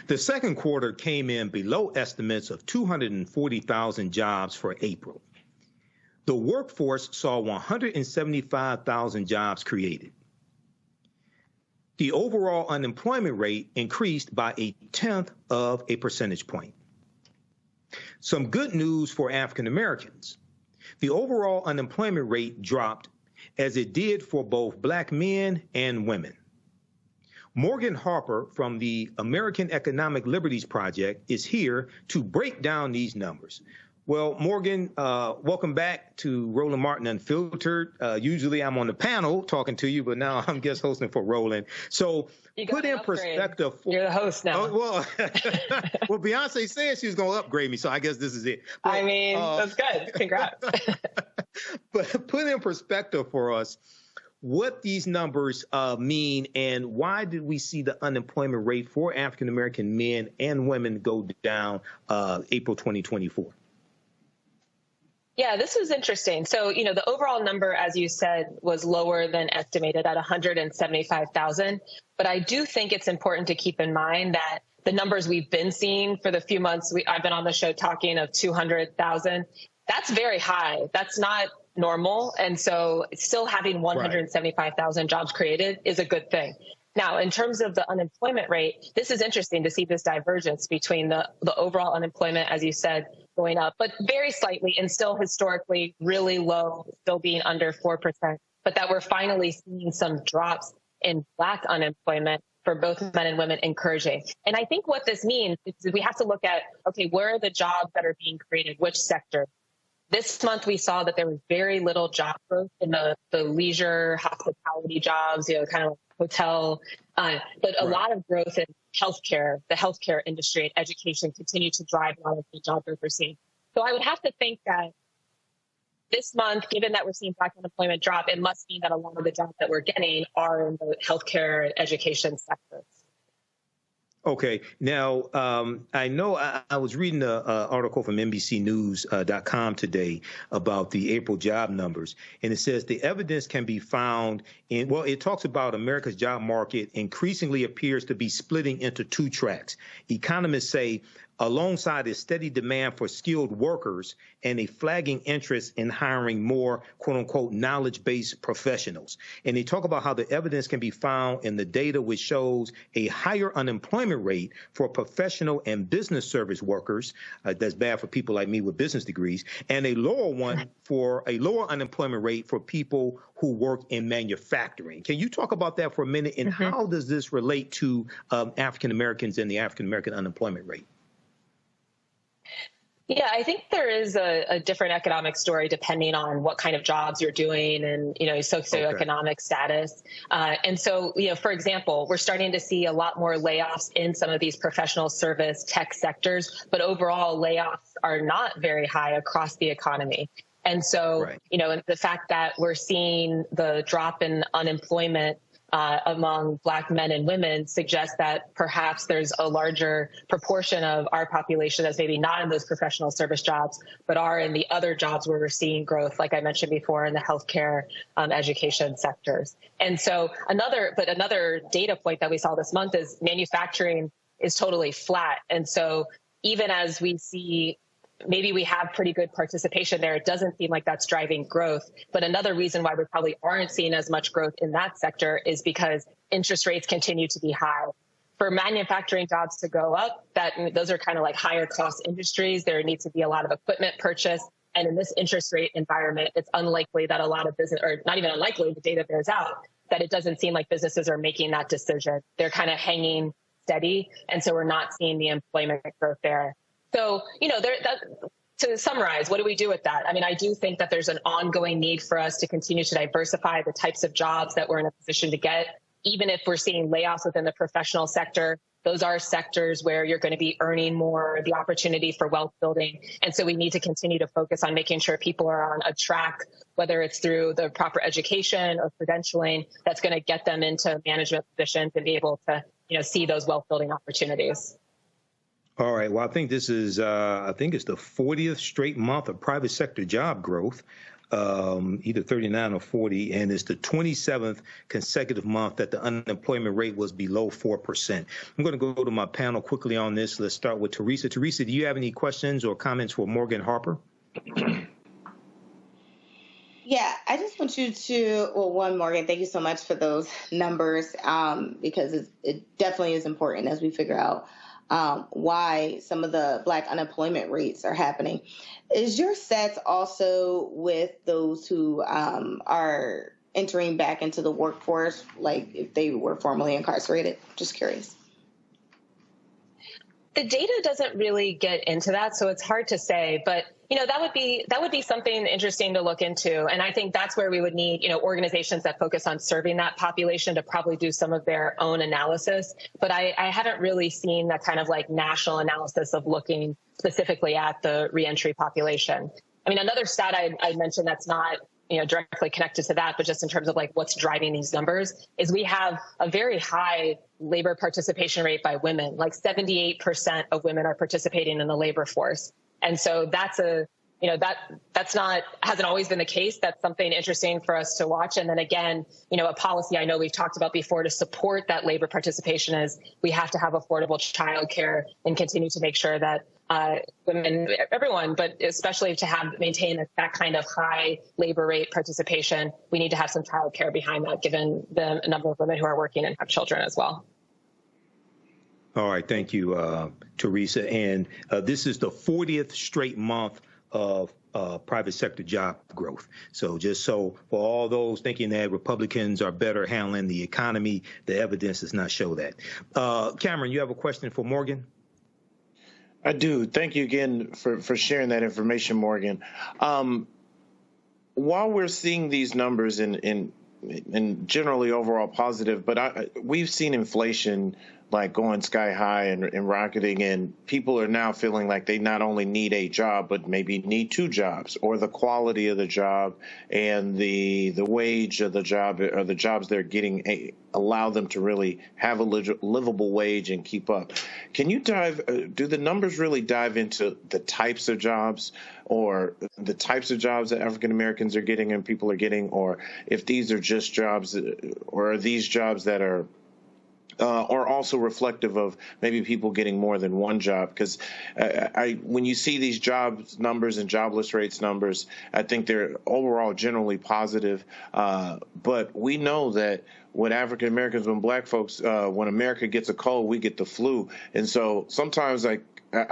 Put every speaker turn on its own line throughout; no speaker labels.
The second quarter came in below estimates of 240,000 jobs for April. The workforce saw 175,000 jobs created. The overall unemployment rate increased by 0.1 of a percentage point. Some good news for African Americans. The overall unemployment rate dropped as it did for both Black men and women. Morgan Harper from the American Economic Liberties Project is here to break down these numbers. Well, Morgan, welcome back to Roland Martin Unfiltered. Usually I'm on the panel talking to you, but now I'm guest hosting for Roland. So put in perspective.
You're the host now.
Well, well, Beyonce said she was going to upgrade me, so I guess this is it. But,
I mean, that's good. Congrats.
But put in perspective for us what these numbers mean and why did we see the unemployment rate for African-American men and women go down April 2024?
Yeah, this was interesting. So, the overall number, as you said, was lower than estimated at 175,000. But I do think it's important to keep in mind that the numbers we've been seeing for the few months I've been on the show talking of 200,000, that's very high. That's not normal. And so still having 175,000 jobs created is a good thing. Now, in terms of the unemployment rate, this is interesting to see this divergence between the overall unemployment, as you said, going up, but very slightly and still historically really low, still being under 4%, but that we're finally seeing some drops in Black unemployment for both men and women encouraging. And I think what this means is we have to look at, okay, where are the jobs that are being created, which sector? This month, we saw that there was very little job growth in the leisure, hospitality jobs, kind of like hotel, but a lot of growth in healthcare, the healthcare industry and education continue to drive a lot of the job growth we're seeing. So I would have to think that this month, given that we're seeing Black unemployment drop, it must mean that a lot of the jobs that we're getting are in the healthcare and education sectors.
Okay. Now, I know I was reading an article from NBCnews.com today about the April job numbers, and it says the evidence can be found in, well, it talks about America's job market increasingly appears to be splitting into two tracks. Economists say alongside a steady demand for skilled workers and a flagging interest in hiring more, quote unquote, knowledge-based professionals. And they talk about how the evidence can be found in the data which shows a higher unemployment rate for professional and business service workers. That's bad for people like me with business degrees, and a lower unemployment rate for people who work in manufacturing. Can you talk about that for a minute? And how does this relate to African Americans and the African American unemployment rate?
Yeah, I think there is a different economic story depending on what kind of jobs you're doing and, socioeconomic status. And so, for example, we're starting to see a lot more layoffs in some of these professional service tech sectors, but overall layoffs are not very high across the economy. And so, the fact that we're seeing the drop in unemployment among Black men and women suggests that perhaps there's a larger proportion of our population that's maybe not in those professional service jobs, but are in the other jobs where we're seeing growth, like I mentioned before, in the healthcare, education sectors. And so another data point that we saw this month is manufacturing is totally flat. And so even as we see maybe we have pretty good participation there, it doesn't seem like that's driving growth. But another reason why we probably aren't seeing as much growth in that sector is because interest rates continue to be high. For manufacturing jobs to go up, those are kind of like higher cost industries. There needs to be a lot of equipment purchase. And in this interest rate environment, it's unlikely that a lot of business, or not even unlikely, the data bears out, that it doesn't seem like businesses are making that decision. They're kind of hanging steady. And so we're not seeing the employment growth there. So, to summarize, what do we do with that? I mean, I do think that there's an ongoing need for us to continue to diversify the types of jobs that we're in a position to get. Even if we're seeing layoffs within the professional sector, those are sectors where you're going to be earning more, the opportunity for wealth building. And so we need to continue to focus on making sure people are on a track, whether it's through the proper education or credentialing, that's going to get them into management positions and be able to, see those wealth building opportunities.
All right. Well, I think this is, it's the 40th straight month of private sector job growth. either 39 or 40, and it's the 27th consecutive month that the unemployment rate was below 4%. I'm going to go to my panel quickly on this. Let's start with Teresa. Teresa, do you have any questions or comments for Morgan Harper?
Yeah, I just want you to, well, Morgan, thank you so much for those numbers, because it definitely is important as we figure out why some of the Black unemployment rates are happening. Is your sets also with those who are entering back into the workforce, like if they were formerly incarcerated? Just curious.
The data doesn't really get into that, so it's hard to say. But that would be something interesting to look into. And I think that's where we would need organizations that focus on serving that population to probably do some of their own analysis. But I haven't really seen that kind of like national analysis of looking specifically at the reentry population. I mean, another stat I mentioned that's not directly connected to that, but just in terms of like what's driving these numbers, is we have a very high labor participation rate by women. Like 78% of women are participating in the labor force. And so that's hasn't always been the case. That's something interesting for us to watch. And then again, a policy I know we've talked about before to support that labor participation is we have to have affordable childcare and continue to make sure that women, everyone, but especially to maintain that kind of high labor rate participation, we need to have some childcare behind that, given the number of women who are working and have children as well.
All right. Thank you, Teresa. And this is the 40th straight month of private sector job growth. So just so for all those thinking that Republicans are better handling the economy, the evidence does not show that. Cameron, you have a question for Morgan?
I do. Thank you again for sharing that information, Morgan. While we're seeing these numbers in generally overall positive, but we've seen inflation like going sky high and rocketing, and people are now feeling like they not only need a job, but maybe need two jobs, or the quality of the job and the wage of the job, or the jobs they're getting allow them to really have a livable wage and keep up. Can you do the numbers really dive into the types of jobs, or the types of jobs that African Americans are getting and people are getting, or if these are just jobs, or are these jobs that are or also reflective of maybe people getting more than one job? Because when you see these jobs numbers and jobless rates numbers, I think they're overall generally positive. But we know that when African Americans, when Black folks, when America gets a cold, we get the flu. And so sometimes I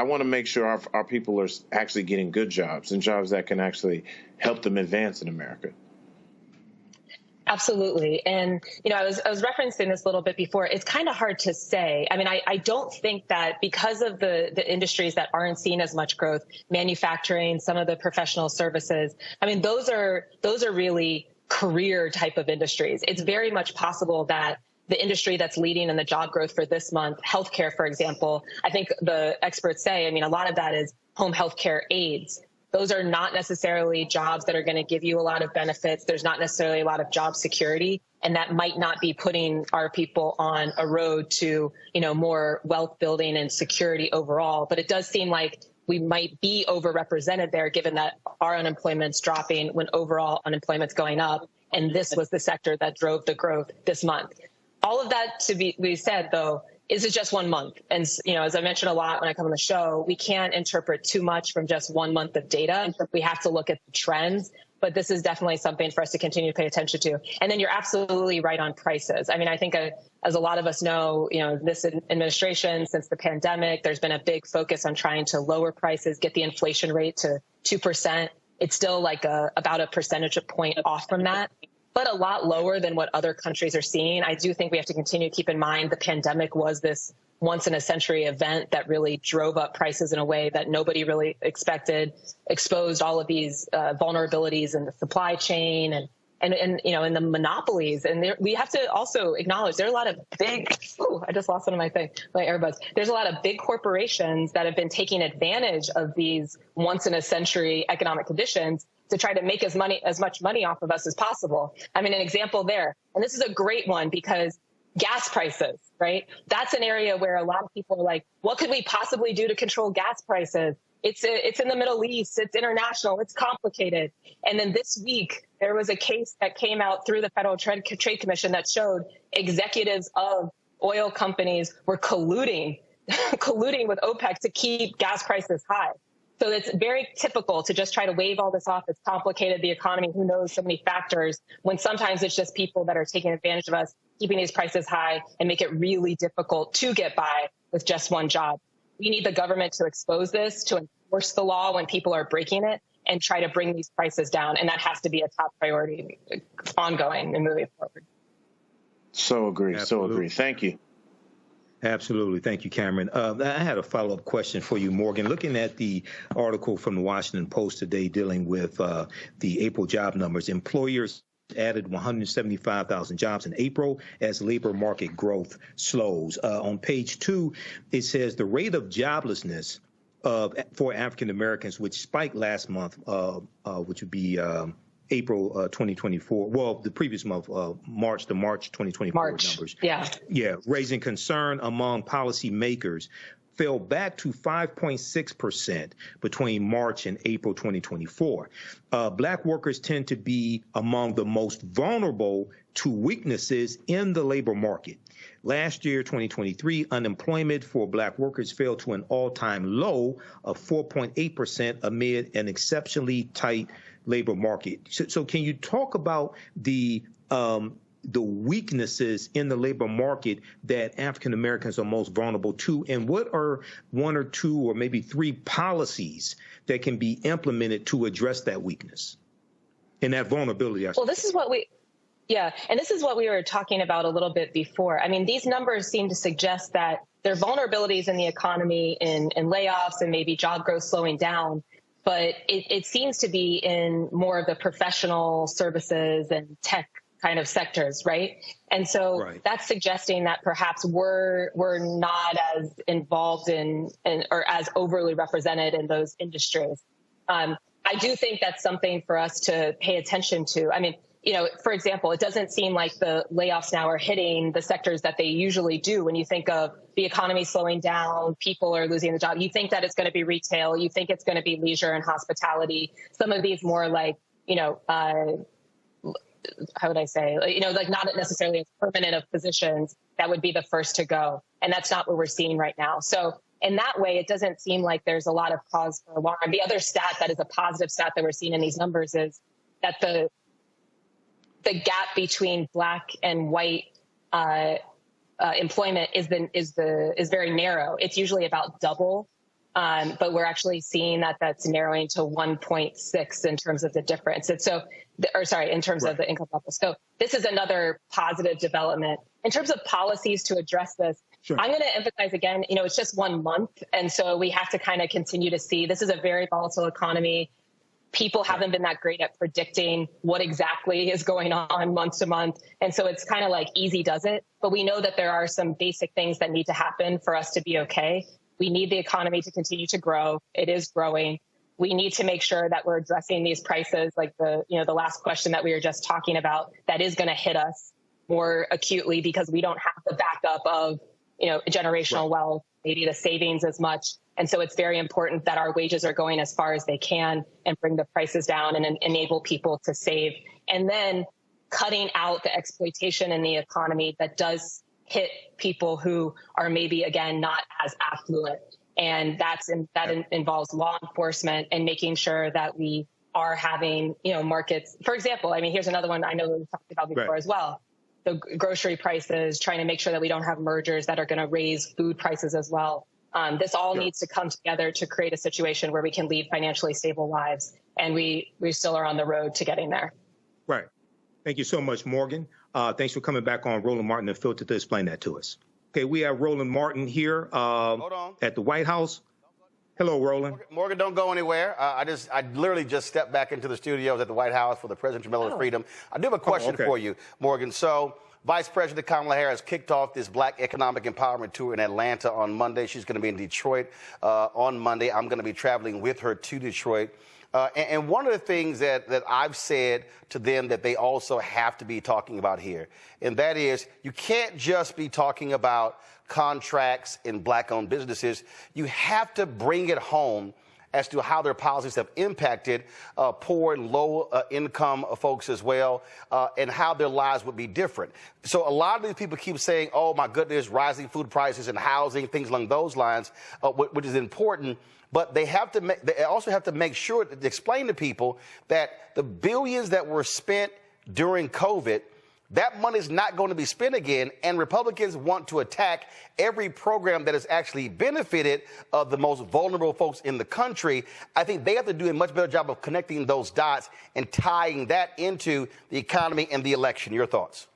want to make sure our people are actually getting good jobs and jobs that can actually help them advance in America.
Absolutely. And, I was referencing this a little bit before. It's kind of hard to say. I mean, I don't think that because of the industries that aren't seeing as much growth, manufacturing, some of the professional services, I mean, those are really career type of industries. It's very much possible that the industry that's leading in the job growth for this month, healthcare, for example, I think the experts say, I mean, a lot of that is home healthcare aides. Those are not necessarily jobs that are going to give you a lot of benefits. There's not necessarily a lot of job security, and that might not be putting our people on a road to, more wealth building and security overall. But it does seem like we might be overrepresented there, given that our unemployment's dropping when overall unemployment's going up. And this was the sector that drove the growth this month. All of that to be said, though, is it just 1 month? And, as I mentioned a lot when I come on the show, we can't interpret too much from just 1 month of data. We have to look at the trends. But this is definitely something for us to continue to pay attention to. And then you're absolutely right on prices. I mean, I think as a lot of us know, this administration, since the pandemic, there's been a big focus on trying to lower prices, get the inflation rate to 2%. It's still like about a percentage point off from that, but a lot lower than what other countries are seeing. I do think we have to continue to keep in mind the pandemic was this once-in-a-century event that really drove up prices in a way that nobody really expected, exposed all of these vulnerabilities in the supply chain and in the monopolies. And we have to also acknowledge there are a lot of big, I just lost one of my earbuds. There's a lot of big corporations that have been taking advantage of these once-in-a-century economic conditions to try to make as much money off of us as possible. I mean, an example there, and this is a great one because gas prices, right? That's an area where a lot of people are like, what could we possibly do to control gas prices? It's in the Middle East, it's international, it's complicated. And then this week, there was a case that came out through the Federal Trade Commission that showed executives of oil companies were colluding with OPEC to keep gas prices high. So it's very typical to just try to wave all this off. It's complicated, the economy, who knows, so many factors, when sometimes it's just people that are taking advantage of us, keeping these prices high and make it really difficult to get by with just one job. We need the government to expose this, to enforce the law when people are breaking it, and try to bring these prices down. And that has to be a top priority ongoing and moving forward.
So agree.
Absolutely.
So agree. Thank you.
Absolutely. Thank you, Cameron. I had a follow-up question for you, Morgan. Looking at the article from the Washington Post today dealing with the April job numbers, employers added 175,000 jobs in April as labor market growth slows. On page 2, it says the rate of joblessness for African Americans, which spiked last month, which would be April 2024, well, the previous month, March 2024 numbers. Yeah, raising concern among policymakers, fell back to 5.6% between March and April 2024. Black workers tend to be among the most vulnerable to weaknesses in the labor market. Last year, 2023, unemployment for Black workers fell to an all-time low of 4.8% amid an exceptionally tight labor market. So can you talk about the weaknesses in the labor market that African Americans are most vulnerable to, and what are one or two or maybe three policies that can be implemented to address that weakness and that vulnerability?
Well, this is what we were talking about a little bit before. I mean, these numbers seem to suggest that there are vulnerabilities in the economy, in layoffs and maybe job growth slowing down. But it seems to be in more of the professional services and tech kind of sectors, right? And so that's suggesting that perhaps we're not as involved in or as overly represented in those industries. I do think that's something for us to pay attention to. I mean, you know, for example, it doesn't seem like the layoffs now are hitting the sectors that they usually do. When you think of the economy slowing down, people are losing the job, you think that it's going to be retail, you think it's going to be leisure and hospitality. Some of these more like, you know, how would I say, you know, like not necessarily as permanent of positions that would be the first to go. And that's not what we're seeing right now. So in that way, it doesn't seem like there's a lot of cause for alarm. The other stat that is a positive stat that we're seeing in these numbers is that the gap between Black and white employment is very narrow. It's usually about double, but we're actually seeing that that's narrowing to 1.6 in terms of the difference. And so, in terms of the income level. So this is another positive development. In terms of policies to address this, I'm going to emphasize again, you know, it's just 1 month. And so we have to kind of continue to see. This is a very volatile economy. People haven't been that great at predicting what exactly is going on month to month. And so it's kind of like easy does it. But we know that there are some basic things that need to happen for us to be okay. We need the economy to continue to grow. It is growing. We need to make sure that we're addressing these prices, like the last question that we were just talking about, that is going to hit us more acutely because we don't have the backup of, you know, generational wealth, maybe the savings as much. And so it's very important that our wages are going as far as they can and bring the prices down and enable people to save. And then cutting out the exploitation in the economy that does hit people who are maybe, again, not as affluent. And that involves law enforcement and making sure that we are having, you know, markets. For example, I mean, here's another one I know we talked about before as well. The grocery prices, trying to make sure that we don't have mergers that are going to raise food prices as well. This all needs to come together to create a situation where we can lead financially stable lives. And we still are on the road to getting there.
Right. Thank you so much, Morgan. Thanks for coming back on Roland Martin Unfiltered to explain that to us. Okay, we have Roland Martin here at the White House. Hello, Roland.
Morgan, don't go anywhere. I literally just stepped back into the studios at the White House for the Presidential Medal of Freedom. I do have a question for you, Morgan. So Vice President Kamala Harris kicked off this Black Economic Empowerment Tour in Atlanta on Monday. She's going to be in Detroit on Monday. I'm going to be traveling with her to Detroit. And one of the things that I've said to them that they also have to be talking about here, and that is you can't just be talking about contracts in Black-owned businesses. You have to bring it home as to how their policies have impacted poor and low-income folks as well, and how their lives would be different. So a lot of these people keep saying, oh, my goodness, rising food prices and housing, things along those lines, which is important. But they also have to make sure to explain to people that the billions that were spent during COVID, that money is not going to be spent again, and Republicans want to attack every program that has actually benefited the most vulnerable folks in the country. I think they have to do a much better job of connecting those dots and tying that into the economy and the election. Your thoughts?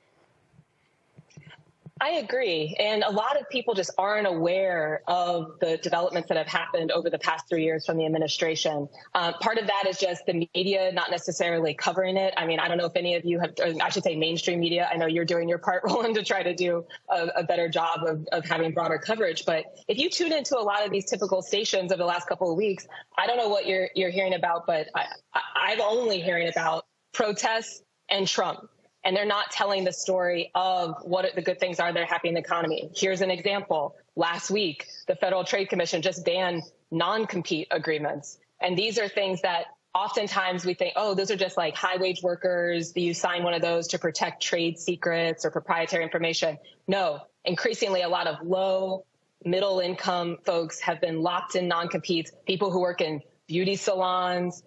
I agree. And a lot of people just aren't aware of the developments that have happened over the past 3 years from the administration. Part of that is just the media not necessarily covering it. I mean, I don't know if any of you have, I should say mainstream media. I know you're doing your part, Roland, to try to do a better job of having broader coverage. But if you tune into a lot of these typical stations over the last couple of weeks, I don't know what you're hearing about, but I'm only hearing about protests and Trump. And they're not telling the story of what the good things are that are happening in the economy. Here's an example. Last week, the Federal Trade Commission just banned non-compete agreements. And these are things that oftentimes we think, oh, those are just like high-wage workers. You sign one of those to protect trade secrets or proprietary information. No, increasingly, a lot of low, middle-income folks have been locked in non-competes, people who work in beauty salons,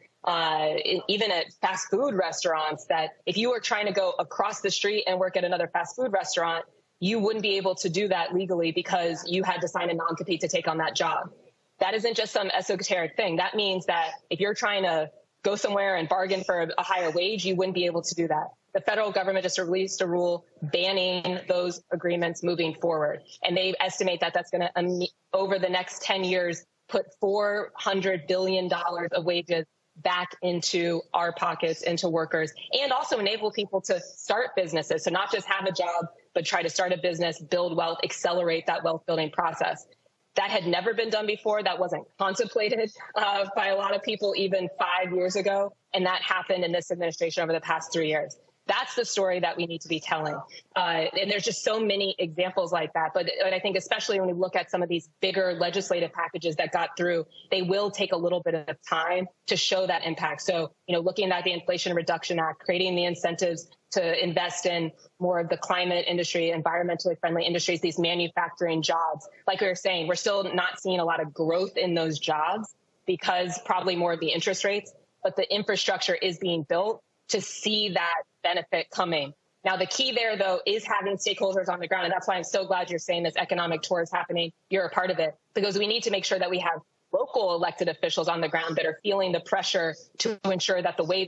even at fast food restaurants, that if you were trying to go across the street and work at another fast food restaurant, you wouldn't be able to do that legally because you had to sign a non-compete to take on that job. That isn't just some esoteric thing. That means that if you're trying to go somewhere and bargain for a higher wage, you wouldn't be able to do that. The federal government just released a rule banning those agreements moving forward. And they estimate that that's going to, over the next 10 years, put $400 billion of wages back into our pockets, into workers, and also enable people to start businesses. So not just have a job, but try to start a business, build wealth, accelerate that wealth building process. That had never been done before. That wasn't contemplated by a lot of people even 5 years ago. And that happened in this administration over the past 3 years. That's the story that we need to be telling. And there's just so many examples like that. But I think especially when we look at some of these bigger legislative packages that got through, they will take a little bit of time to show that impact. So, looking at the Inflation Reduction Act, creating the incentives to invest in more of the climate industry, environmentally friendly industries, these manufacturing jobs. Like we were saying, we're still not seeing a lot of growth in those jobs because probably more of the interest rates, but the infrastructure is being built to see that benefit coming. Now, the key there, though, is having stakeholders on the ground. And that's why I'm so glad you're saying this economic tour is happening. You're a part of it, because we need to make sure that we have local elected officials on the ground that are feeling the pressure to ensure that the way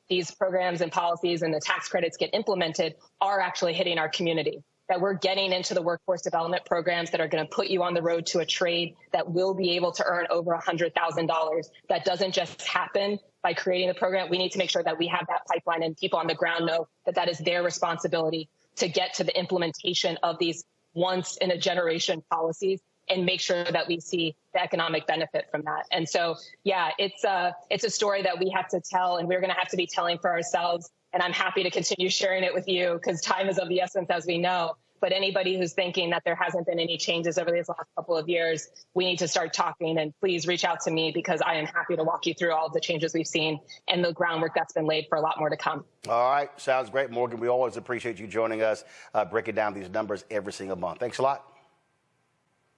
these programs and policies and the tax credits get implemented are actually hitting our community, that we're getting into the workforce development programs that are going to put you on the road to a trade that will be able to earn over $100,000. That doesn't just happen by creating the program. We need to make sure that we have that pipeline and people on the ground know that that is their responsibility to get to the implementation of these once in a generation policies and make sure that we see the economic benefit from that. And so, yeah, it's a story that we have to tell, and we're going to have to be telling for ourselves. And I'm happy to continue sharing it with you because time is of the essence, as we know. But anybody who's thinking that there hasn't been any changes over these last couple of years, we need to start talking, and please reach out to me because I am happy to walk you through all of the changes we've seen and the groundwork that's been laid for a lot more to come.
All right. Sounds great, Morgan. We always appreciate you joining us, breaking down these numbers every single month. Thanks a lot.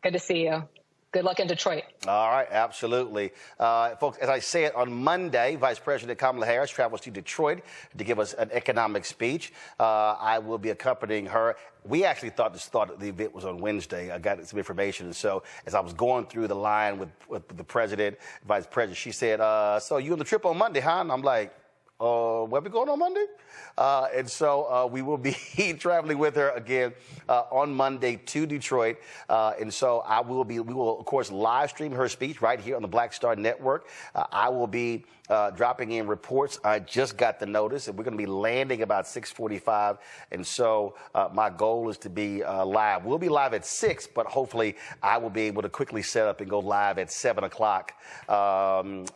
Good to see you. Good luck in Detroit.
All right, absolutely. Folks, as I said, on Monday, Vice President Kamala Harris travels to Detroit to give us an economic speech. I will be accompanying her. We actually thought the event was on Wednesday. I got some information. And so as I was going through the line with the president, vice president, she said, so you on the trip on Monday, huh? And I'm like, where we going on Monday? And so we will be traveling with her again on Monday to Detroit. And so we will, of course, live stream her speech right here on the Black Star Network. I will be dropping in reports. I just got the notice, and we're going to be landing about 6:45. And so my goal is to be live. We'll be live at 6, but hopefully I will be able to quickly set up and go live at 7 o'clock from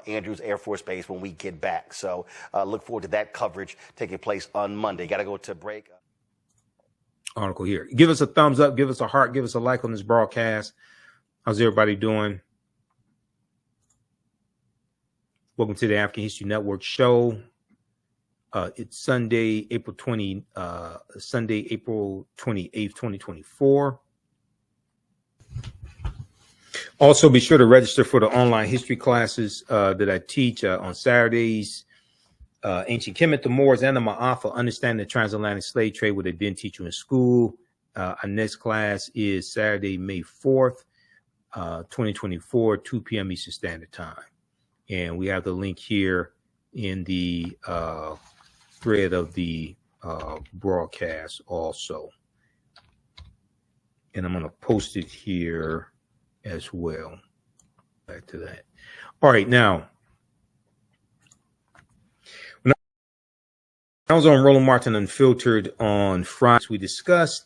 Andrews Air Force Base when we get back. So look forward to that coverage taking place on Monday. Got to go to break.
Article here. Give us a thumbs up. Give us a heart. Give us a like on this broadcast. How's everybody doing? Welcome to the African History Network show. It's Sunday, April 28th, 2024. Also, be sure to register for the online history classes that I teach on Saturdays. Ancient Kemet, the Moors, and the Ma'afa, Understanding the Transatlantic Slave Trade, what they didn't teach you in school. Our next class is Saturday, May 4th, 2024, 2 p.m. Eastern Standard Time. And we have the link here in the thread of the broadcast also. And I'm going to post it here as well. Back to that. All right, now, when I was on Roland Martin Unfiltered on Friday, we discussed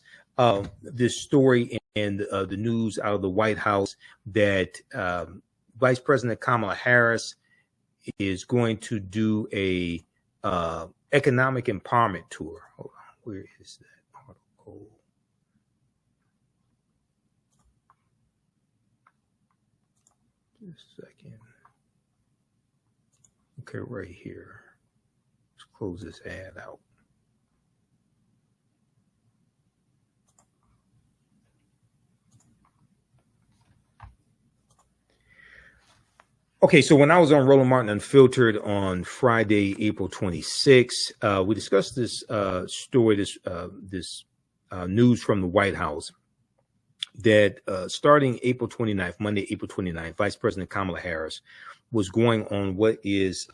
this story and the news out of the White House that Vice President Kamala Harris is going to do a economic empowerment tour. Hold on, where is that article? Just a second. Okay, right here. Let's close this ad out. Okay, so when I was on Roland Martin Unfiltered on Friday, April 26th, we discussed this story, this news from the White House that starting April 29th, Monday, April 29th, Vice President Kamala Harris was going on what is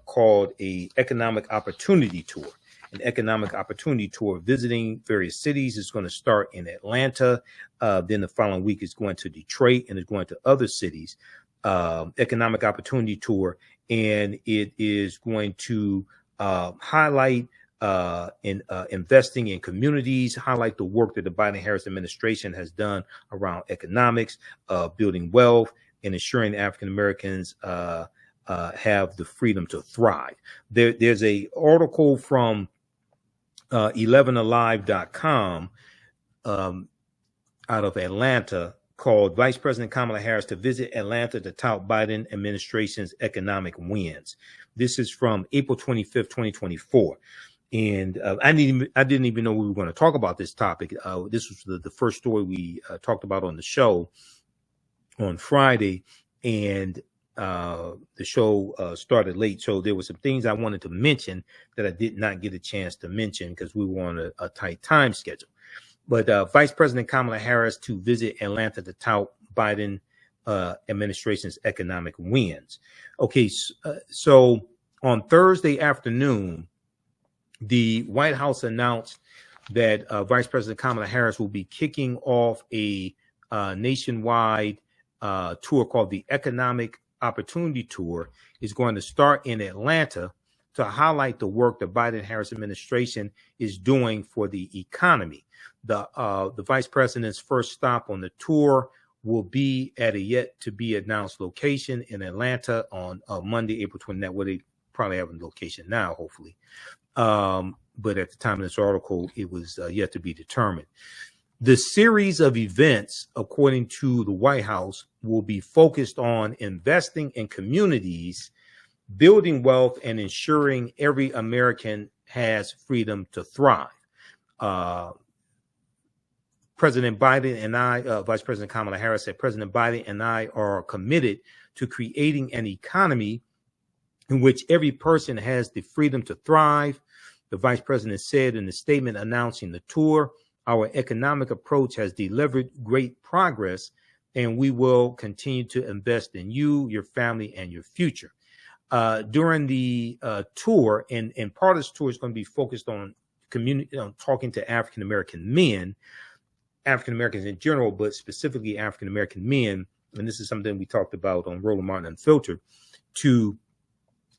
called a economic opportunity tour. An economic opportunity tour visiting various cities. It's going to start in Atlanta. Then the following week is going to Detroit and it's going to other cities. Economic opportunity tour, and it is going to highlight investing in communities, highlight the work that the Biden-Harris administration has done around economics, building wealth, and ensuring African Americans have the freedom to thrive. There's a article from 11alive.com out of Atlanta called Vice President Kamala Harris to visit Atlanta to tout Biden administration's economic wins. This is from April 25th, 2024. And I didn't even know we were going to talk about this topic. This was the first story we talked about on the show on Friday. And the show started late. So there were some things I wanted to mention that I did not get a chance to mention because we were on a tight time schedule. But Vice President Kamala Harris to visit Atlanta to tout Biden administration's economic wins. Okay, so on Thursday afternoon, the White House announced that Vice President Kamala Harris will be kicking off a nationwide tour called the Economic Opportunity Tour. Is going to start in Atlanta to highlight the work the Biden-Harris administration is doing for the economy. The vice president's first stop on the tour will be at a yet to be announced location in Atlanta on Monday, April 29th. Well, they probably have a location now, hopefully. But at the time of this article, it was yet to be determined. The series of events, according to the White House, will be focused on investing in communities, building wealth, and ensuring every American has freedom to thrive. President Biden and I, Vice President Kamala Harris said, President Biden and I are committed to creating an economy in which every person has the freedom to thrive. The vice president said in the statement announcing the tour, our economic approach has delivered great progress, and we will continue to invest in you, your family, and your future. during the tour, and part of this tour is going to be focused on talking to African Americans in general, but specifically African American men. And this is something we talked about on Roland Unfiltered, to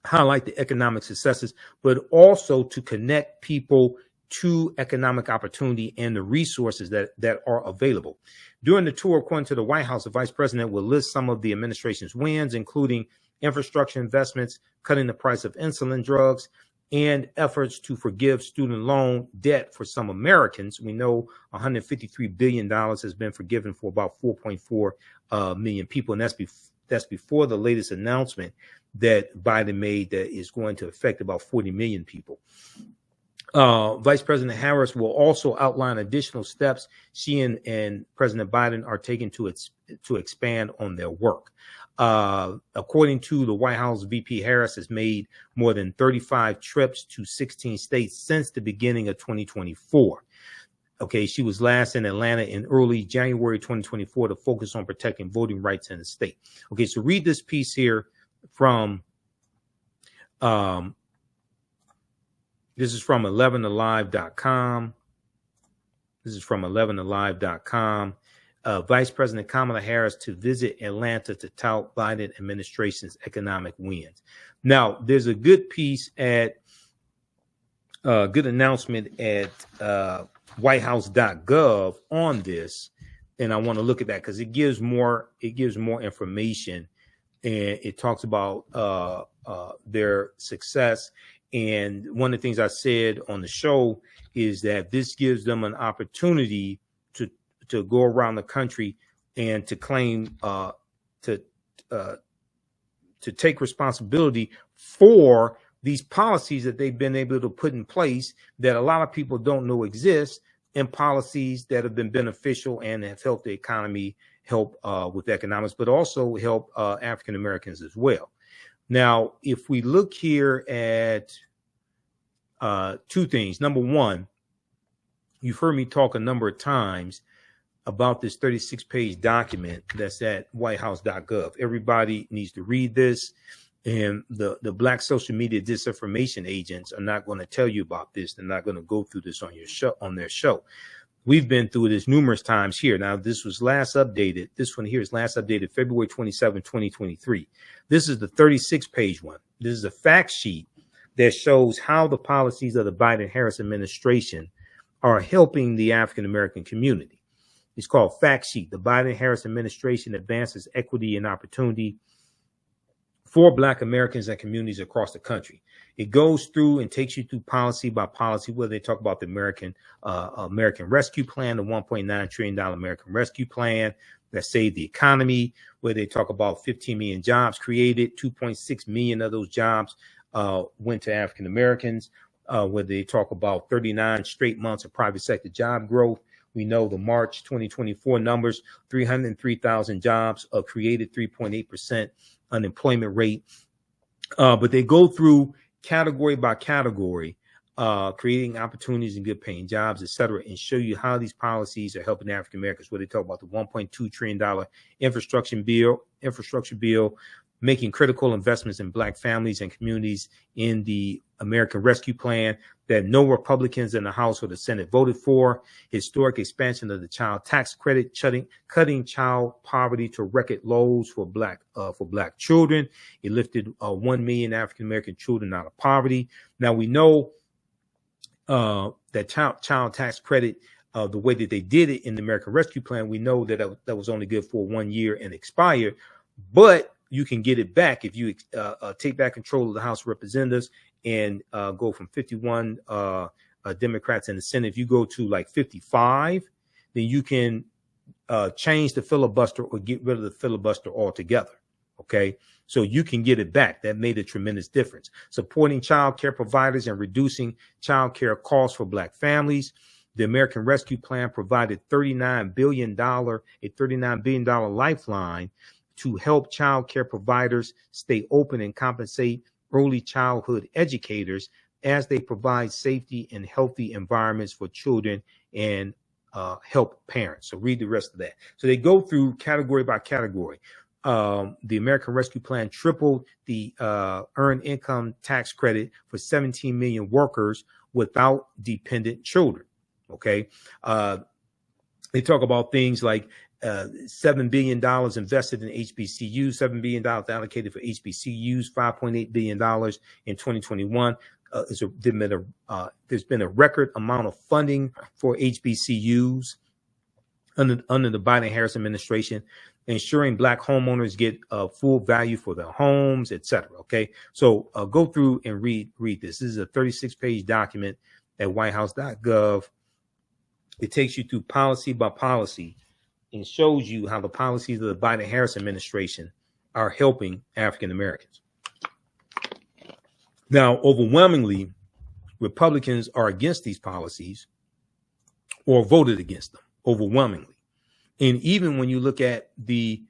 highlight the economic successes, but also to connect people to economic opportunity and the resources that are available. During the tour, according to the White House, the vice president will list some of the administration's wins, including infrastructure investments, cutting the price of insulin drugs, and efforts to forgive student loan debt for some Americans. We know $153 billion has been forgiven for about 4.4 million people, and that's before the latest announcement that Biden made that is going to affect about 40 million people. Vice President Harris will also outline additional steps she and President Biden are taking to expand on their work. According to the White House, VP Harris has made more than 35 trips to 16 states since the beginning of 2024. Okay, she was last in Atlanta in early January 2024 to focus on protecting voting rights in the state. Okay, so read this piece here from this is from 11alive.com. This is from 11alive.com. Vice President Kamala Harris to visit Atlanta to tout Biden administration's economic wins. Now, there's a good piece at good announcement at whitehouse.gov on this, and I want to look at that because it gives more information, and it talks about their success. And one of the things I said on the show is that this gives them an opportunity to go around the country and to claim to take responsibility for these policies that they've been able to put in place that a lot of people don't know exist, and policies that have been beneficial and have helped the economy, help with economics, but also help African Americans as well. Now, if we look here at two things. Number one, you've heard me talk a number of times about this 36-page document that's at whitehouse.gov. Everybody needs to read this, and the black social media disinformation agents are not going to tell you about this. They're not going to go through this on their show. We've been through this numerous times here. Now, this was last updated. This one here is last updated February 27, 2023. This is the 36-page one. This is a fact sheet that shows how the policies of the Biden-Harris administration are helping the African-American community. It's called Fact Sheet. The Biden-Harris administration advances equity and opportunity for Black Americans and communities across the country. It goes through and takes you through policy by policy, where they talk about the American Rescue Plan, the $1.9 trillion American Rescue Plan that saved the economy, where they talk about 15 million jobs created, 2.6 million of those jobs went to African Americans, where they talk about 39 straight months of private sector job growth. We know the March 2024 numbers, 303,000 jobs created, 3.8% unemployment rate. But they go through category by category, creating opportunities and good paying jobs, et cetera, and show you how these policies are helping African Americans, where they talk about the $1.2 trillion infrastructure bill, making critical investments in Black families and communities in the American Rescue Plan that no Republicans in the House or the Senate voted for, historic expansion of the child tax credit, cutting child poverty to record lows for Black children. It lifted 1 million African American children out of poverty. Now we know that child tax credit, the way that they did it in the American Rescue Plan, we know that that was only good for 1 year and expired, but you can get it back if you take back control of the House of Representatives and go from 51 Democrats in the Senate. If you go to like 55, then you can change the filibuster or get rid of the filibuster altogether. Okay, so you can get it back. That made a tremendous difference. Supporting child care providers and reducing child care costs for Black families. The American Rescue Plan provided $39 billion lifeline to help child care providers stay open and compensate early childhood educators as they provide safety and healthy environments for children and help parents. So read the rest of that. So they go through category by category. the American Rescue Plan tripled the earned income tax credit for 17 million workers without dependent children. Okay. They talk about things like $7 billion invested in HBCUs, $7 billion allocated for HBCUs, $5.8 billion in 2021. There's been a record amount of funding for HBCUs under the Biden-Harris administration, ensuring Black homeowners get full value for their homes, et cetera. Okay, so go through and read this. This is a 36-page document at whitehouse.gov. It takes you through policy by policy and shows you how the policies of the Biden-Harris administration are helping African Americans. Now, overwhelmingly, Republicans are against these policies or voted against them overwhelmingly. And even when you look at the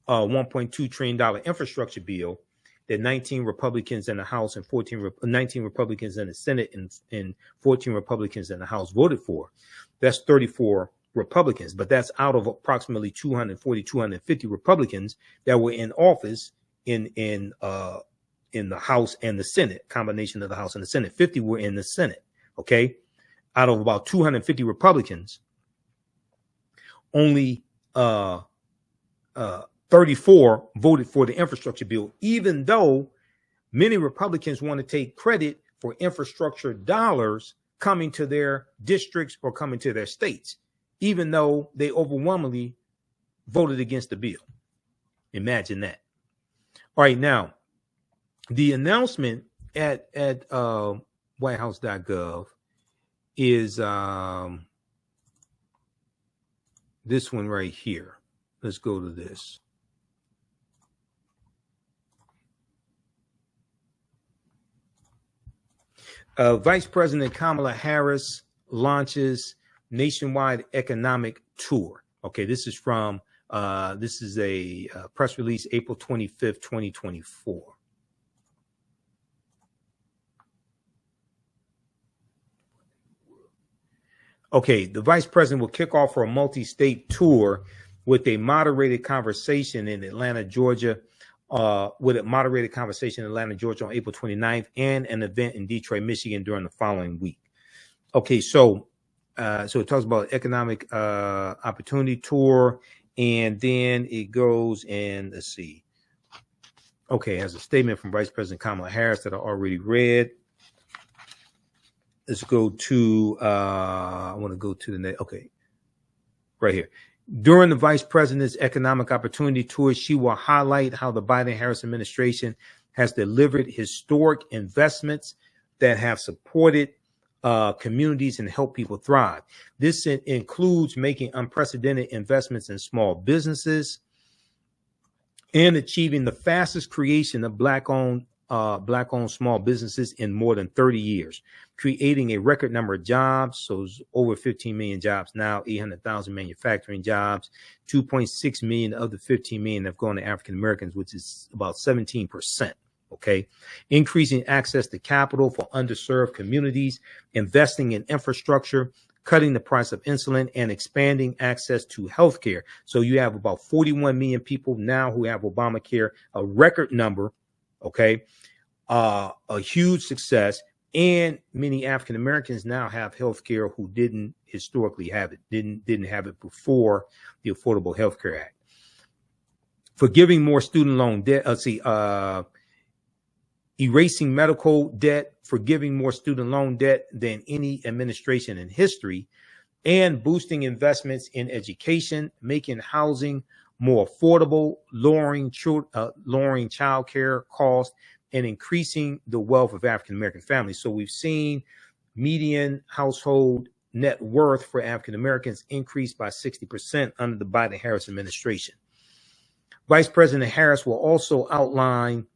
$1.2 trillion infrastructure bill that 19 Republicans in the House and 19 Republicans in the Senate and 14 Republicans in the House voted for, that's 34 Republicans, but that's out of approximately 240, 250 Republicans that were in office in the House and the Senate, combination of the House and the Senate. 50 were in the Senate. Okay. Out of about 250 Republicans, only 34 voted for the infrastructure bill, even though many Republicans want to take credit for infrastructure dollars coming to their districts or coming to their states, even though they overwhelmingly voted against the bill. Imagine that. All right, now, the announcement at whitehouse.gov is this one right here. Let's go to this. Vice President Kamala Harris launches nationwide economic tour. Okay, this is from this is a press release, April 25th, 2024. Okay, the vice president will kick off her multi-state tour with a moderated conversation in Atlanta, Georgia, on April 29th, and an event in Detroit, Michigan during the following week. Okay, so it talks about economic opportunity tour, and then it goes and let's see. Okay, it has a statement from Vice President Kamala Harris that I already read. Let's go to, I want to go to the next, okay, right here. During the vice president's economic opportunity tour, she will highlight how the Biden-Harris administration has delivered historic investments that have supported communities and helped people thrive. This includes making unprecedented investments in small businesses and achieving the fastest creation of Black-owned small businesses in more than 30 years, creating a record number of jobs. So it's over 15 million jobs now, 800,000 manufacturing jobs, 2.6 million of the 15 million have gone to African Americans, which is about 17%. Okay. Increasing access to capital for underserved communities, investing in infrastructure, cutting the price of insulin, and expanding access to healthcare. So you have about 41 million people now who have Obamacare, a record number. Okay. A huge success, and many African Americans now have health care who didn't historically have it, didn't have it before the Affordable Health Care Act. Forgiving more student loan debt, erasing medical debt, forgiving more student loan debt than any administration in history, and boosting investments in education, making housing more affordable, lowering child care costs, and increasing the wealth of African American families. So we've seen median household net worth for African Americans increase by 60% under the Biden-Harris administration. Vice President Harris will also outline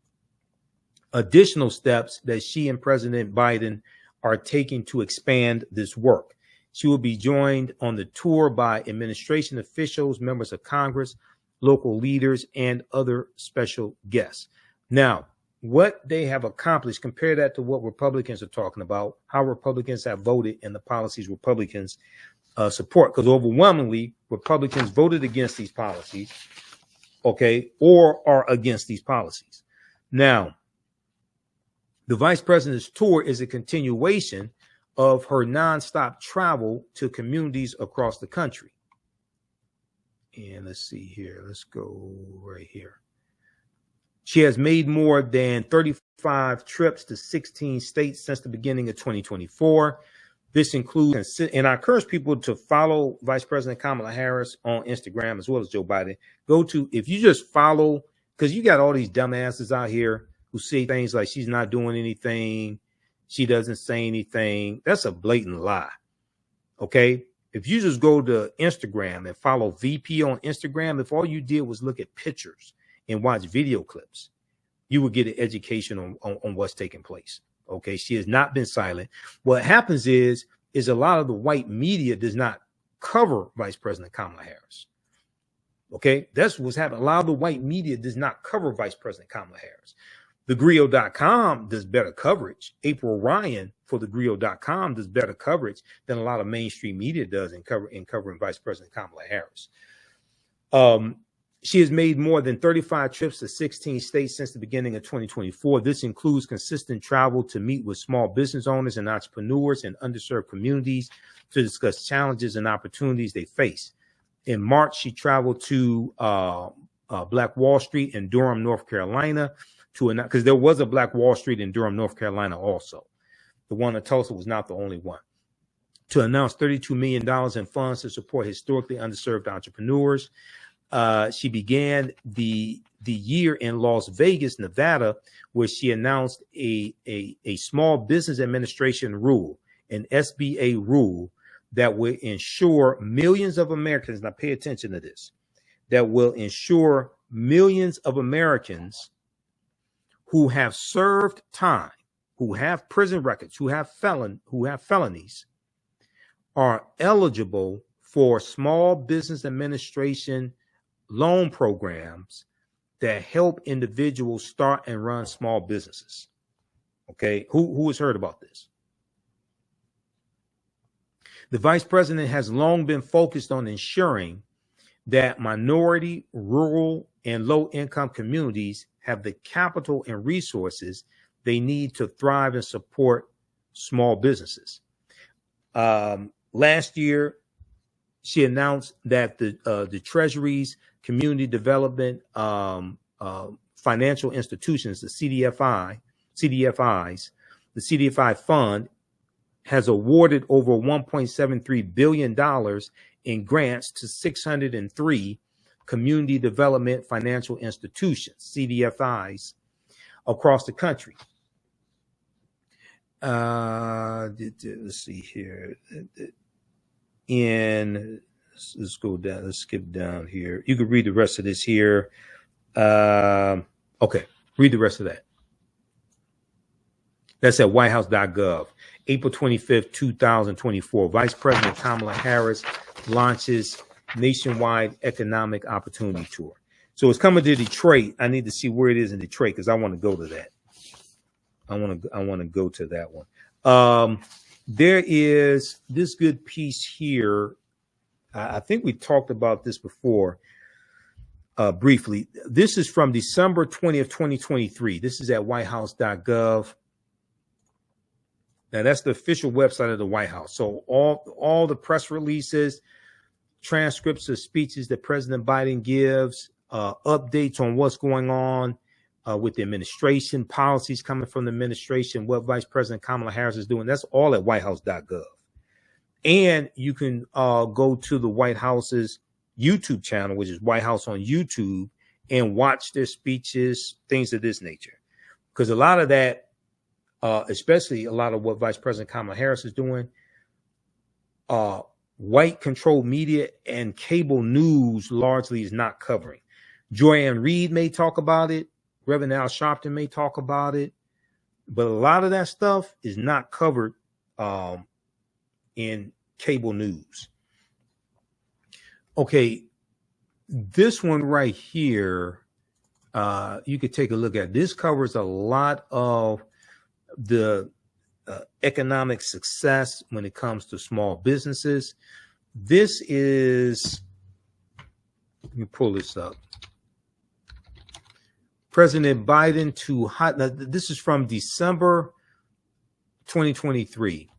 additional steps that she and President Biden are taking to expand this work. She will be joined on the tour by administration officials, members of Congress, local leaders, and other special guests. Now, what they have accomplished, compare that to what Republicans are talking about, how Republicans have voted, and the policies Republicans support, because overwhelmingly Republicans voted against these policies. okay, or are against these policies. Now, the vice president's tour is a continuation of her nonstop travel to communities across the country. And let's see here. Let's go right here. She has made more than 35 trips to 16 states since the beginning of 2024. This includes, and I encourage people to follow Vice President Kamala Harris on Instagram as well as Joe Biden. Go to, if you just follow, because you got all these dumbasses out here who say things like she's not doing anything, she doesn't say anything. That's a blatant lie. Okay? If you just go to Instagram and follow VP on Instagram, if all you did was look at pictures and watch video clips, you would get an education on what's taking place. Okay, she has not been silent. What happens is a lot of the white media does not cover Vice President Kamala Harris. Okay, that's what's happening. A lot of the white media does not cover Vice President Kamala Harris. TheGrio.com does better coverage. April Ryan for TheGrio.com does better coverage than a lot of mainstream media does in covering Vice President Kamala Harris. She has made more than 35 trips to 16 states since the beginning of 2024. This includes consistent travel to meet with small business owners and entrepreneurs in underserved communities to discuss challenges and opportunities they face. In March, she traveled to Black Wall Street in Durham, North Carolina, because there was a Black Wall Street in Durham, North Carolina also. The one in Tulsa was not the only one. To announce $32 million in funds to support historically underserved entrepreneurs. She began the year in Las Vegas, Nevada, where she announced a small business administration rule, an SBA rule that will ensure millions of Americans, now pay attention to this, that will ensure millions of Americans who have served time, who have prison records, who have felonies, are eligible for small business administration loan programs that help individuals start and run small businesses. Okay, who has heard about this? The vice president has long been focused on ensuring that minority, rural, and low-income communities have the capital and resources they need to thrive and support small businesses. Last year, she announced that the Treasury's community development financial institutions, the CDFIs, the CDFI fund has awarded over $1.73 billion in grants to 603 community development financial institutions, CDFIs, across the country. Let's see here. Let's go down. Let's skip down here. You can read the rest of this here. Okay, read the rest of that. That's at whitehouse.gov. April 25th, 2024. Vice President Kamala Harris launches nationwide economic opportunity tour. So it's coming to Detroit. I need to see where it is in Detroit because I want to go to that. I want to go to that one. There is this good piece here. I think we talked about this before briefly. This is from December 20th, 2023. This is at whitehouse.gov. Now, that's the official website of the White House. So all the press releases, transcripts of speeches that President Biden gives, updates on what's going on with the administration, policies coming from the administration, what Vice President Kamala Harris is doing. That's all at whitehouse.gov. And you can go to the White House's YouTube channel, which is White House on YouTube, and watch their speeches, things of this nature. Because a lot of that, especially a lot of what Vice President Kamala Harris is doing, white controlled media and cable news largely is not covering. Joy-Ann Reid may talk about it. Reverend Al Sharpton may talk about it. But a lot of that stuff is not covered in cable news. Okay, this one right here, you could take a look at. This covers a lot of the economic success when it comes to small businesses. This is, let me pull this up. President Biden to now, this is from December 2023.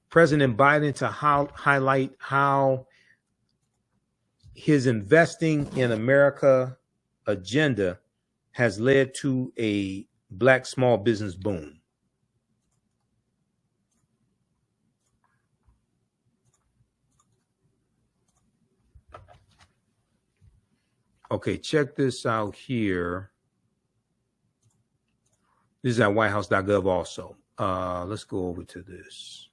President Biden to highlight how his investing in America agenda has led to a Black small business boom. Okay, check this out here. This is at whitehouse.gov also. Let's go over to this.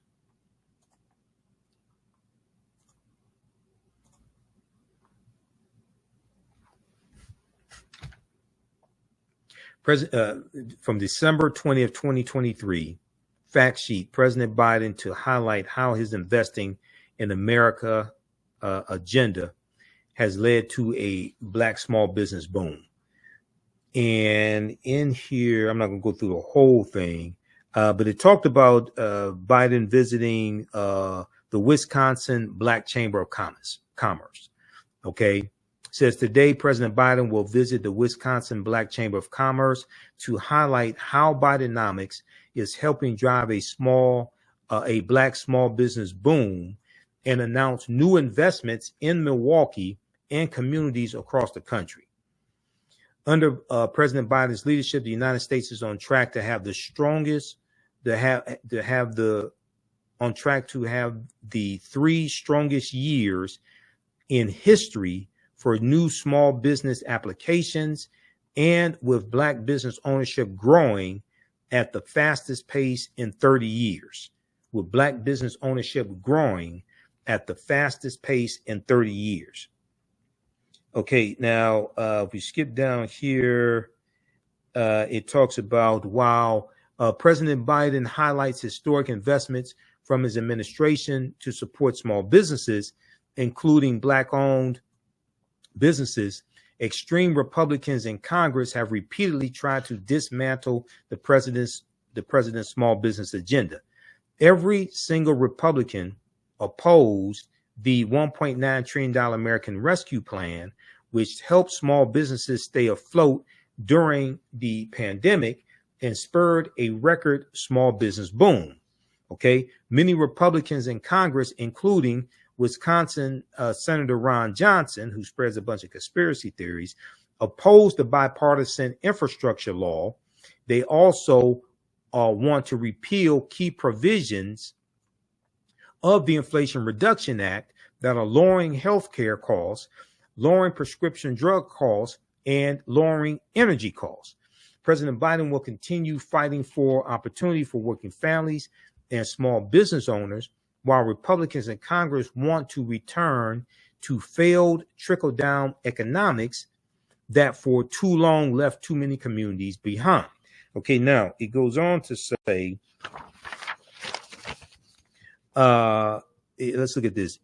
From December 20th, 2023, fact sheet, President Biden to highlight how his investing in America agenda has led to a Black small business boom. And in here, I'm not going to go through the whole thing, but it talked about Biden visiting the Wisconsin Black Chamber of Commerce. Okay. Says today, President Biden will visit the Wisconsin Black Chamber of Commerce to highlight how Bidenomics is helping drive a Black small business boom and announce new investments in Milwaukee and communities across the country. Under President Biden's leadership, the United States is on track to have the strongest, on track to have the 3 strongest years in history for new small business applications, and with Black business ownership growing at the fastest pace in 30 years. With Black business ownership growing at the fastest pace in 30 years. Okay, now if we skip down here, it talks about while President Biden highlights historic investments from his administration to support small businesses, including Black-owned businesses, extreme Republicans in Congress have repeatedly tried to dismantle the president's small business agenda. Every single Republican opposed the $1.9 trillion American Rescue Plan, which helped small businesses stay afloat during the pandemic and spurred a record small business boom. Okay, many Republicans in Congress, including Wisconsin Senator Ron Johnson, who spreads a bunch of conspiracy theories, opposed the bipartisan infrastructure law. They also want to repeal key provisions of the Inflation Reduction Act that are lowering healthcare costs, lowering prescription drug costs, and lowering energy costs. President Biden will continue fighting for opportunity for working families and small business owners, while Republicans in Congress want to return to failed trickle-down economics that for too long left too many communities behind. Okay, now it goes on to say, let's look at this.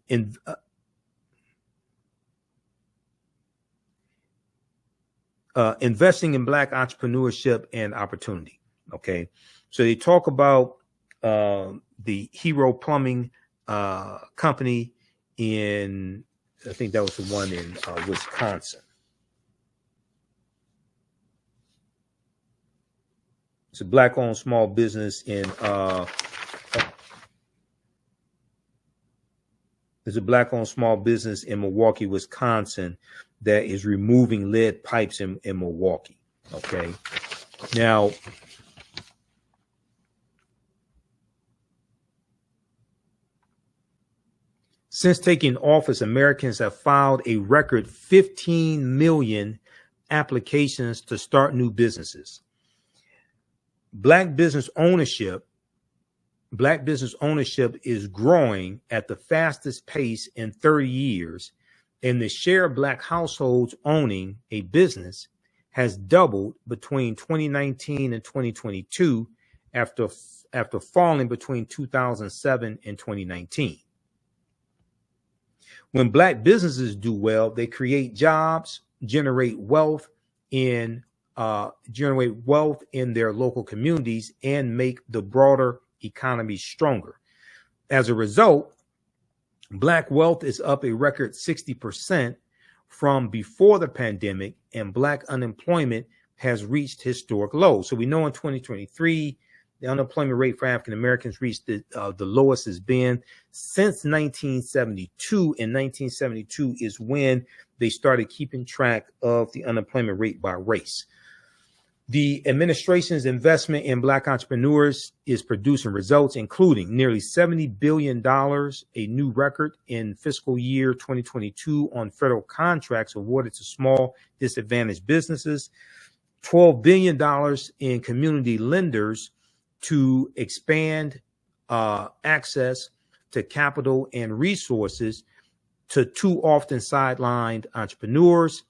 Investing in Black entrepreneurship and opportunity. Okay, so they talk about the Hero Plumbing company in, I think that was the one in Wisconsin. It's a Black-owned small business in Milwaukee, Wisconsin, that is removing lead pipes in Milwaukee. Okay, now since taking office, Americans have filed a record 15 million applications to start new businesses. Black business ownership is growing at the fastest pace in 30 years, and the share of Black households owning a business has doubled between 2019 and 2022 after falling between 2007 and 2019. When Black businesses do well, they create jobs, generate wealth in their local communities, and make the broader economy stronger. As a result, Black wealth is up a record 60% from before the pandemic, and Black unemployment has reached historic lows. So we know in 2023, the unemployment rate for African Americans reached the lowest it's been since 1972. And 1972 is when they started keeping track of the unemployment rate by race. The administration's investment in Black entrepreneurs is producing results, including nearly $70 billion, a new record in fiscal year 2022 on federal contracts awarded to small disadvantaged businesses, $12 billion in community lenders to expand access to capital and resources to too often sidelined entrepreneurs.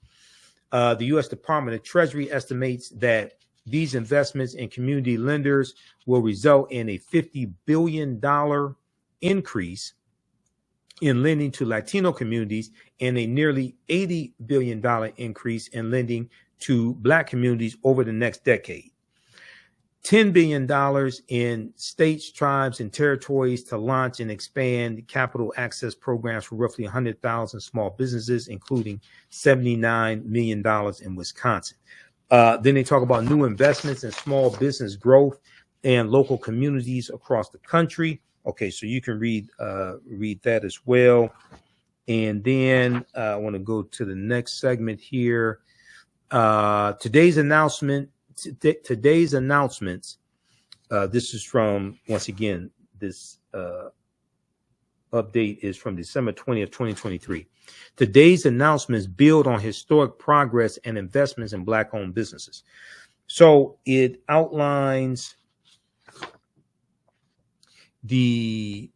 The U.S. Department of Treasury estimates that these investments in community lenders will result in a $50 billion increase in lending to Latino communities and a nearly $80 billion increase in lending to Black communities over the next decade. $10 billion in states, tribes, and territories to launch and expand capital access programs for roughly 100,000 small businesses, including $79 million in Wisconsin. Then they talk about new investments in small business growth and local communities across the country. Okay, so you can read that as well. And then I want to go to the next segment here. Today's announcements. This is from, once again, this update is from December 20th, 2023. Today's announcements build on historic progress and investments in Black-owned businesses. So it outlines the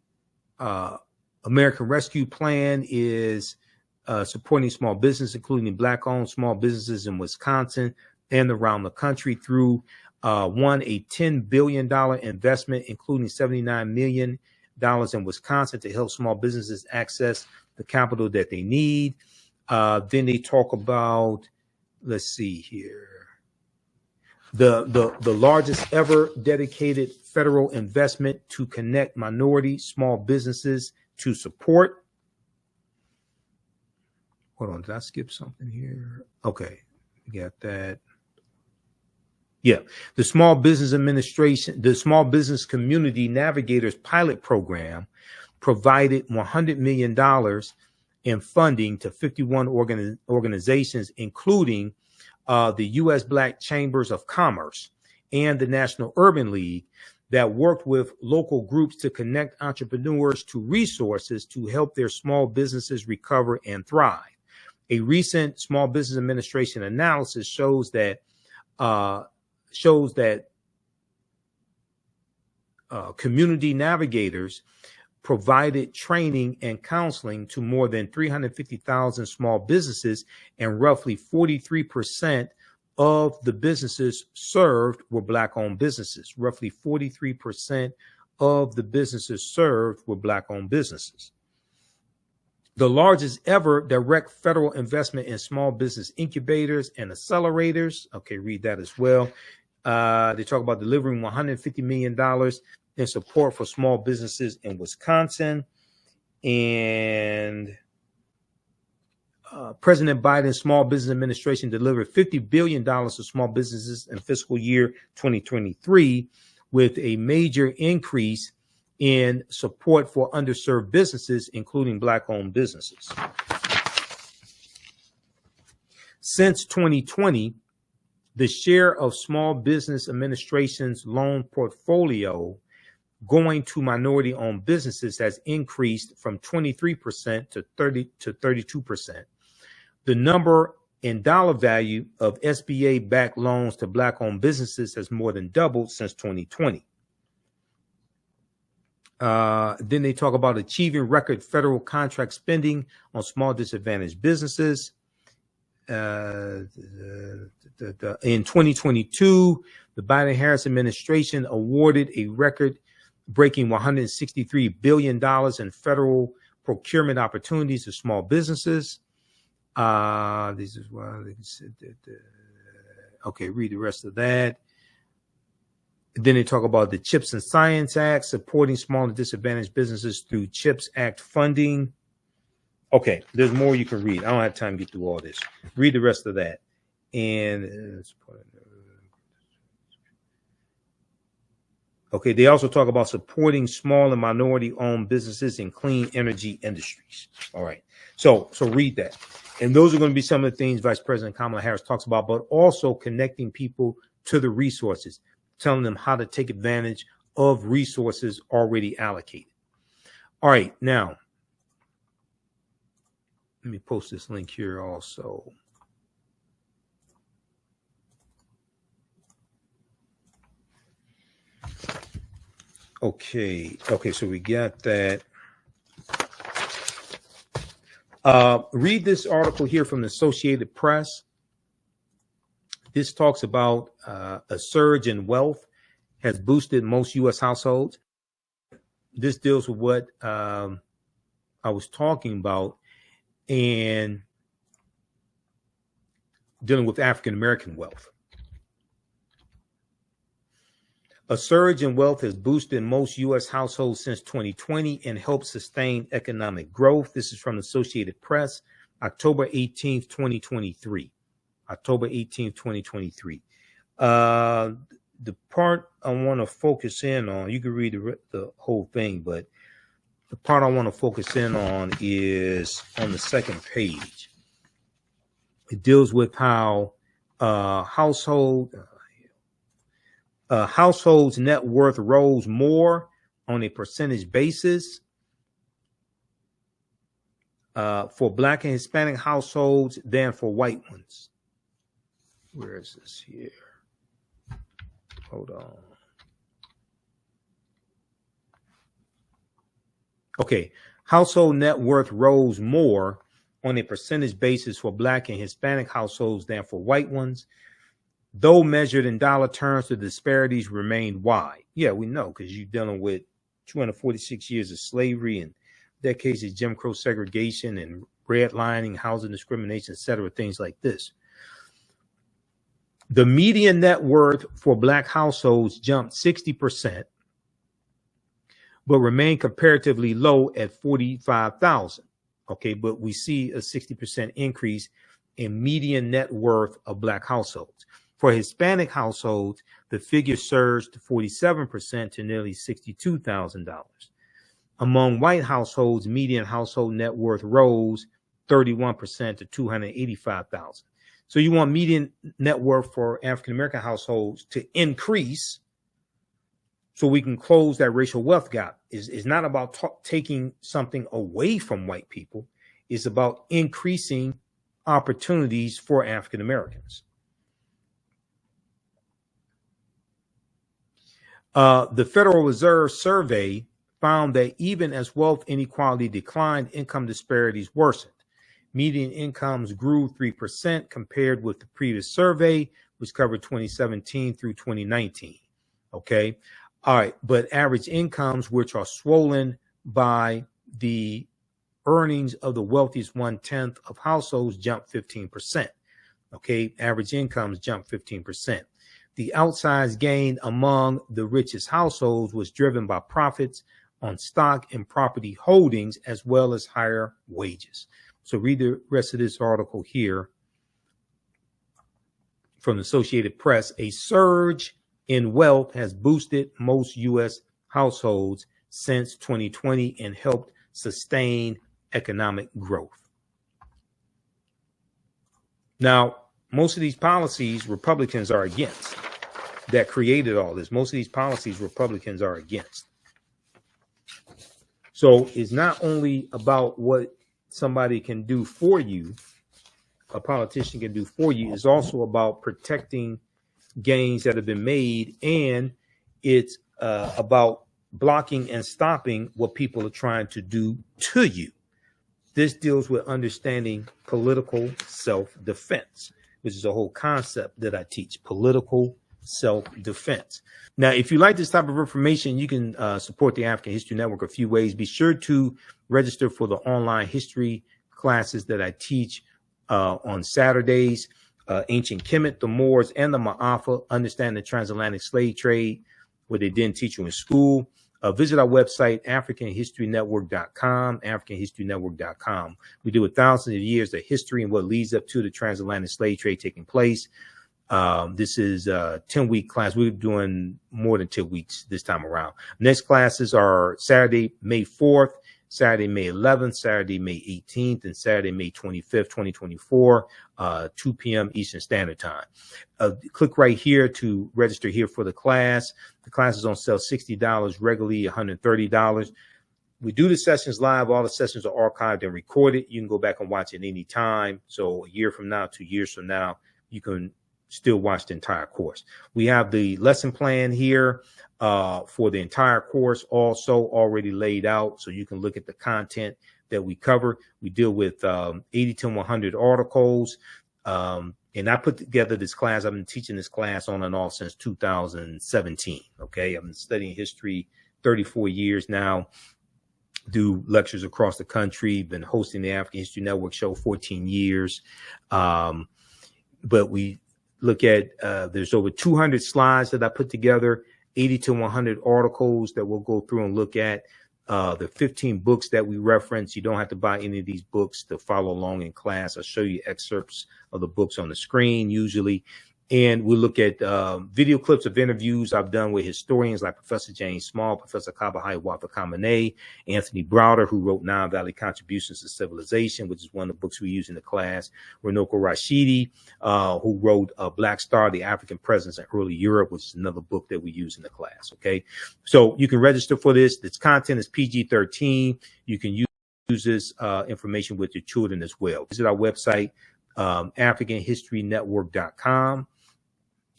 American Rescue Plan is supporting small business, including Black-owned small businesses in Wisconsin and around the country through a $10 billion investment, including $79 million in Wisconsin to help small businesses access the capital that they need. Then they talk about, let's see here, the largest ever dedicated federal investment to connect minority small businesses to support. Hold on, did I skip something here? Okay, we got that. Yeah, the Small Business Administration, the Small Business Community Navigators pilot program provided $100 million in funding to 51 organizations, including the U.S. Black Chambers of Commerce and the National Urban League, that worked with local groups to connect entrepreneurs to resources to help their small businesses recover and thrive. A recent Small Business Administration analysis shows that community navigators provided training and counseling to more than 350,000 small businesses, and roughly 43% of the businesses served were Black-owned businesses. Roughly 43% of the businesses served were Black-owned businesses. The largest ever direct federal investment in small business incubators and accelerators. Okay, read that as well. They talk about delivering $150 million in support for small businesses in Wisconsin. And President Biden's Small Business Administration delivered $50 billion to small businesses in fiscal year 2023, with a major increase in support for underserved businesses, including Black-owned businesses. Since 2020, the share of Small Business Administration's loan portfolio going to minority-owned businesses has increased from 23% to 32%. The number and dollar value of SBA-backed loans to Black-owned businesses has more than doubled since 2020. Then they talk about achieving record federal contract spending on small disadvantaged businesses. In 2022, the Biden-Harris administration awarded a record-breaking $163 billion in federal procurement opportunities to small businesses. This is why they said that. Okay, read the rest of that. Then they talk about the CHIPS and Science Act, supporting small and disadvantaged businesses through CHIPS Act funding. Okay, there's more you can read. I don't have time to get through all this. Read the rest of that. And okay, they also talk about supporting small and minority-owned businesses in clean energy industries. All right, so read that. And those are going to be some of the things Vice President Kamala Harris talks about, but also connecting people to the resources, telling them how to take advantage of resources already allocated. All right, now, let me post this link here also. Okay, so we got that. Read this article here from the Associated Press. This talks about a surge in wealth has boosted most U.S. households. This deals with what I was talking about and dealing with African-American wealth. A surge in wealth has boosted most U.S. households since 2020 and helped sustain economic growth. This is from the Associated Press, October 18th, 2023. October 18th, 2023. The part I want to focus in on, you can read the whole thing, but the part I want to focus in on is on the second page. It deals with how households' net worth rose more on a percentage basis for Black and Hispanic households than for white ones. Where is this here? Hold on. Okay, household net worth rose more on a percentage basis for Black and Hispanic households than for white ones. Though measured in dollar terms, the disparities remained wide. Yeah, we know, because you're dealing with 246 years of slavery and decades of Jim Crow segregation and redlining, housing discrimination, etc., things like this. The median net worth for Black households jumped 60%, but remained comparatively low at $45,000. Okay, but we see a 60% increase in median net worth of Black households. For Hispanic households, the figure surged to 47% to nearly $62,000. Among white households, median household net worth rose 31% to $285,000. So you want median net worth for African-American households to increase so we can close that racial wealth gap. It's not about taking something away from white people. It's about increasing opportunities for African-Americans. The Federal Reserve survey found that even as wealth inequality declined, income disparities worsened. Median incomes grew 3% compared with the previous survey, which covered 2017 through 2019. Okay. All right. But average incomes, which are swollen by the earnings of the wealthiest 1/10 of households, jumped 15%. Okay. Average incomes jumped 15%. The outsized gain among the richest households was driven by profits on stock and property holdings, as well as higher wages. So read the rest of this article here from the Associated Press. A surge in wealth has boosted most U.S. households since 2020 and helped sustain economic growth. Now, most of these policies Republicans are against that created all this. Most of these policies Republicans are against. So it's not only about what somebody can do for you, a politician can do for you, it's also about protecting gains that have been made, and it's about blocking and stopping what people are trying to do to you. This deals with understanding political self-defense, which is a whole concept that I teach, political self-defense. Now, if you like this type of information, you can support the African History Network a few ways. Be sure to register for the online history classes that I teach on Saturdays. Ancient Kemet, the Moors, and the Ma'afa, understand the transatlantic slave trade, what they didn't teach you in school. visit our website, AfricanHistoryNetwork.com, AfricanHistoryNetwork.com. We deal with thousands of years of history and what leads up to the transatlantic slave trade taking place. This is a 10-week class. We're doing more than 2 weeks this time around. Next classes are Saturday, May 4th, Saturday, May 11th, Saturday, May 18th, and Saturday, May 25th, 2024, 2 p.m. Eastern Standard Time. Click right here to register here for the class. The class is on sale $60, regularly $130. We do the sessions live. All the sessions are archived and recorded. You can go back and watch it any time. So a year from now, 2 years from now, you can still watch the entire course. We have the lesson plan here for the entire course also already laid out, so you can look at the content that we cover. We deal with 80 to 100 articles, and I put together this class. I've been teaching this class on and off since 2017. Okay, I've been studying history 34 years now. Do lectures across the country. Been hosting the African History Network show 14 years. But we look at there's over 200 slides that I put together, 80 to 100 articles that we'll go through and look at. The 15 books that we reference. You don't have to buy any of these books to follow along in class. I'll show you excerpts of the books on the screen usually. And we'll look at video clips of interviews I've done with historians like Professor James Small, Professor Kabahai Wapakamane, Anthony Browder, who wrote Nile Valley Contributions to Civilization, which is one of the books we use in the class, Runoko Rashidi, who wrote Black Star, The African Presence in Early Europe, which is another book that we use in the class, okay? So you can register for this. This content is PG-13. You can use this information with your children as well. Visit our website, AfricanHistoryNetwork.com.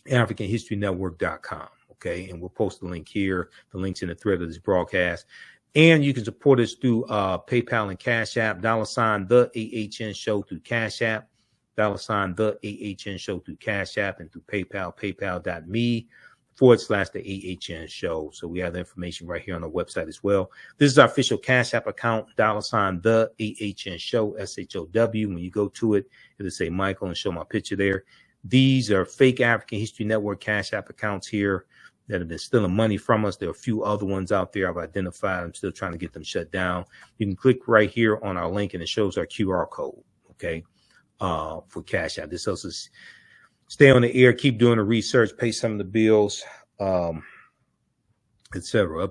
AfricanHistoryNetwork.com. Okay, and we'll post the link here. The link's in the thread of this broadcast. And you can support us through PayPal and Cash App, $ the AHN show through Cash App, $ the AHN show through Cash App, and through PayPal, paypal.me/the AHN show. So we have the information right here on the website as well. This is our official Cash App account, $ the AHN show, SHOW. When you go to it, it'll say Michael and show my picture there. These are fake African History Network Cash App accounts here that have been stealing money from us. There are a few other ones out there I've identified. I'm still trying to get them shut down. You can click right here on our link and it shows our QR code, okay, for Cash App. This helps us stay on the air, keep doing the research, pay some of the bills, etc.